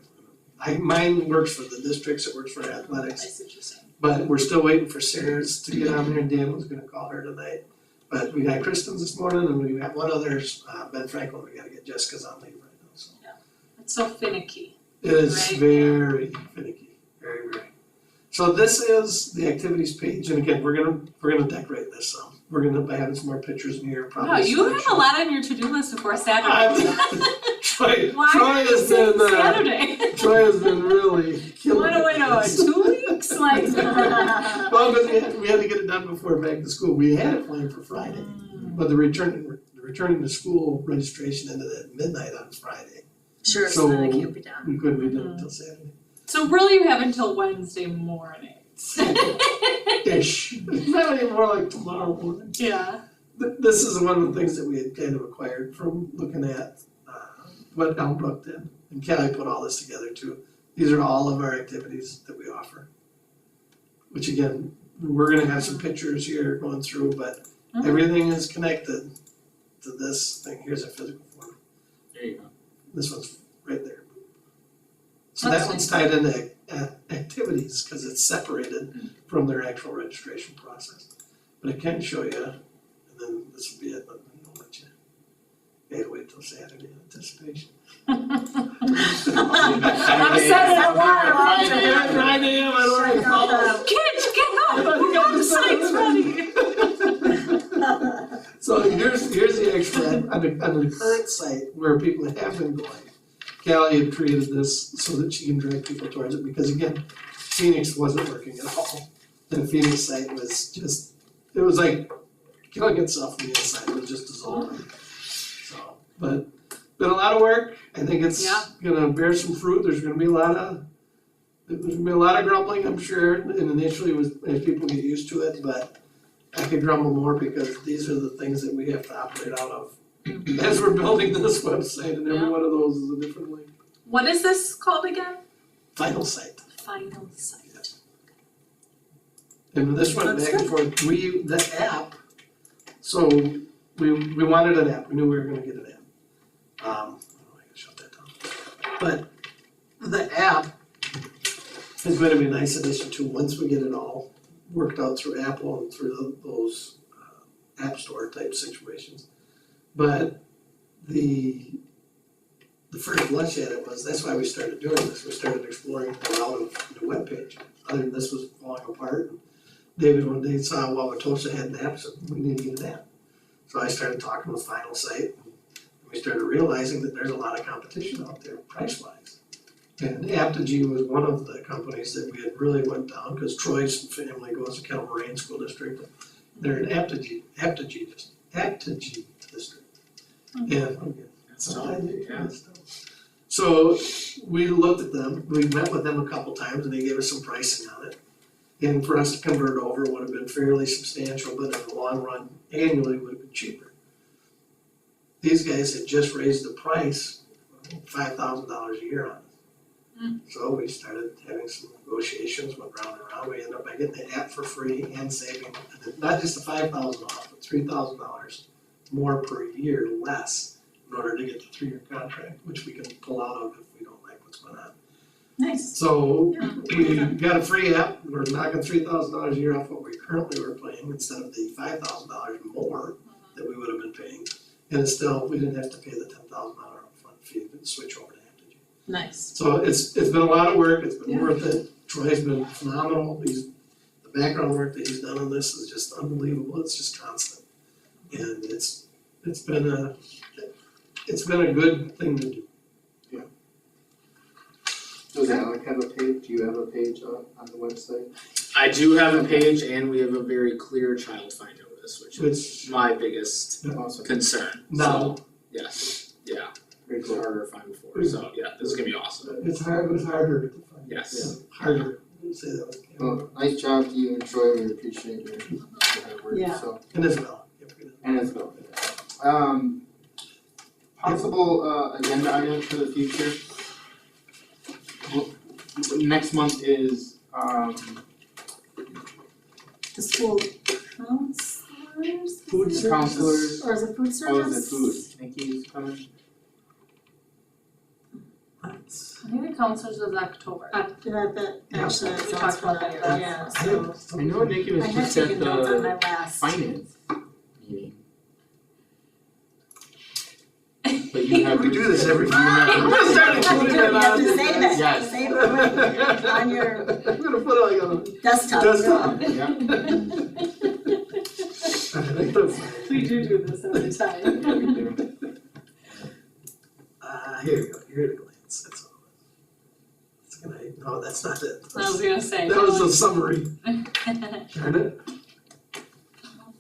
Mine works for the districts, it works for I athletics, see what you're saying. but we're still waiting for Sarah's to get on there, and Dan was gonna call her tonight. But we got Kristen's this morning, and we got one other, Ben Franklin, we gotta get Jessica's on leave right now, so. It's so finicky. It is Right. very finicky, very, very. So this is the activities page, and again, we're gonna decorate this some. We're gonna be having some more pictures in here, probably. Wow, you have a lot on your to-do list before Saturday. Troy Why are has you been, saying Saturday? Troy has been really killing it. What, wait, 2 weeks, like? Well, but we had to get it done before back to school. We had it planned for Friday, but the returning to school registration ended at midnight on Friday. Sure, so then it can't be done. We couldn't be done until Saturday. So really you have until Wednesday morning. Ish. Not even more like tomorrow morning. Yeah. This is one of the things that we had kind of acquired from looking at what Elmbrook did. And Kelly put all this together too. These are all of our activities that we offer. Which again, we're gonna have some pictures here going through, but everything is connected to this thing. Here's a physical form. There you go. This one's right there. So That's that one's tied into activities, cause it's separated from their actual registration process. But I can show you, and then this will be it, but I'll let you, gotta wait till Saturday in anticipation. I'm setting it up. Friday, I'm already following. Kids, get up, we got the sites ready. So here's the actual, on the current site where people have been going. Callie had created this so that she can direct people towards it, because again, Phoenix wasn't working at all. The Phoenix site was just, it was like killing itself from the inside, it was just dissolving. So, but been a lot of work, I think it's Yeah. gonna bear some fruit, there's gonna be a lot of grumbling, I'm sure, and initially as people get used to it, but I could grumble more because these are the things that we have to operate out of as we're building this website, and every Yeah. one of those is a different link. What is this called again? Final site. Final site. And this went That's back and forth, the app, so we wanted an app, we knew we were gonna get an app. I can shut that down. But the app is going to be a nice addition to, once we get it all worked out through Apple and through those App Store type situations. But the first blush at it was, that's why we started doing this, we started exploring the route of the webpage. Other than this was falling apart, and David one day saw Wauwatosa had an app, so we need to get an app. So I started talking with Final Site, and we started realizing that there's a lot of competition out there price wise. And Apogee was one of the companies that we had really went down, because Troy's family goes to Kettle Moraine School District. They're an Apogee district. Yeah. That's tough, yeah. So we looked at them, we met with them a couple times and they gave us some pricing on it. And for us to convert over would have been fairly substantial, but in the long run, annually would have been cheaper. These guys had just raised the price $5,000 a year on it. So we started having some negotiations, went round and round, we ended up by getting the app for free and saving, not just the $5,000 off, but $3,000 more per year less in order to get the 3-year contract, which we can pull out of if we don't like what's going on. Nice. So we got a free app, we're knocking $3,000 a year off what we currently were paying instead of the $5,000 more that we would have been paying. And it's still, we didn't have to pay the $10,000 upfront fee to switch over to Apogee. Nice. So it's been a lot of work, it's been worth it, Troy's been phenomenal, the background work that he's done on this is just unbelievable, it's just constant. And it's been a good thing to do. Does Alec have a page, do you have a page on the website? I do have a page and we have a very clear child find notice, which Which- is my biggest Awesome. concern, Now, so, yes, yeah, Very it's cool. harder to find before, so, yeah, this is gonna be awesome, it was harder to find. yes. Harder, say that. Well, nice job to you and Troy, we appreciate your hard work, Yeah. so. And Isabel. And as well. Possible agenda items for the future. Well, next month is The school counselors? Food Is it- counselors. Or is it food service? Oh, is it food? Nikki's coming. I think the counselors was October. That actually, that We sounds talked about familiar, that. yeah, I so. have I know Nikki was I had just at taken notes on my the last. finance meeting. But you have. We do this every you have- I'm gonna start including it You have to on. save it, Yes. save it on your I'm gonna put it like on a desktop. desktop. Yeah. We do this every time. Yeah, we do. Here you go, you're at a glance, that's all. It's gonna, no, that's not it. I was gonna say. That was the summary, darn it.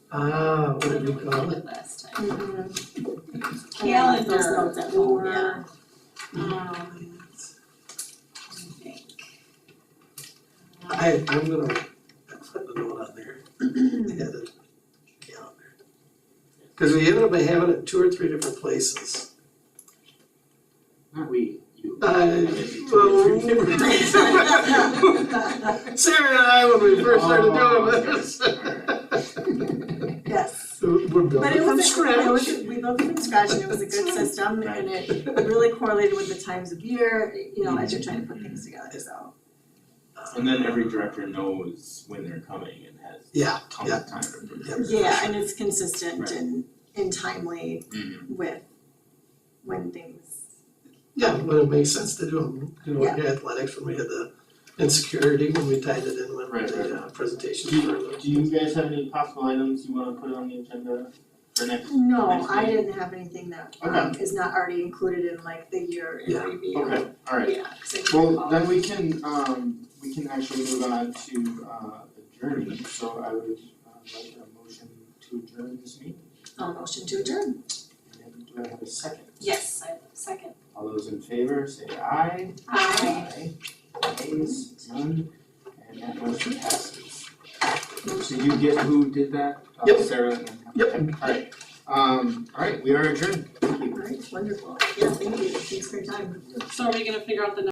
What did we call it? Last time. Mhm. Yeah, like those notes at home, yeah. I'm gonna put the note on there. Add a calendar. Cause we ended up by having it 2 or 3 different places. Not we, you. Well, Sarah and I, when we first started doing this. Yes, We're but building it from was, scratch. we built it from scratch and it was a good system and it really correlated with the times of year, you know, as you're trying to put things together, so. And then every director knows when they're coming and has Yeah, tons of time to prepare. Yeah, and it's consistent Right. and timely Mhm. with when things. yeah, when it makes sense to do them, you know, Yeah. the athletics, when we had the insecurity, when we tied it in with Right, the presentations Do for you, do you guys have any possible items you wanna put on the agenda for next? No, Next I meeting. didn't have anything that Okay. is not already included in like the year in Yeah, review. Okay, alright. Yeah, 'cause I didn't Well, recall. then we can actually move on to adjourning, so I would like a motion to adjourn this meeting. I'll motion to adjourn. And do I have a second? Yes, I have a second. All those in favor, say aye. Aye. Ayes, none, and that motion passes. Did you get who did that? Yep. Sarah and. Yep. Alright, we are adjourned, thank you. Alright, wonderful. Yeah, thank you. Thanks for your time. So are we gonna figure out the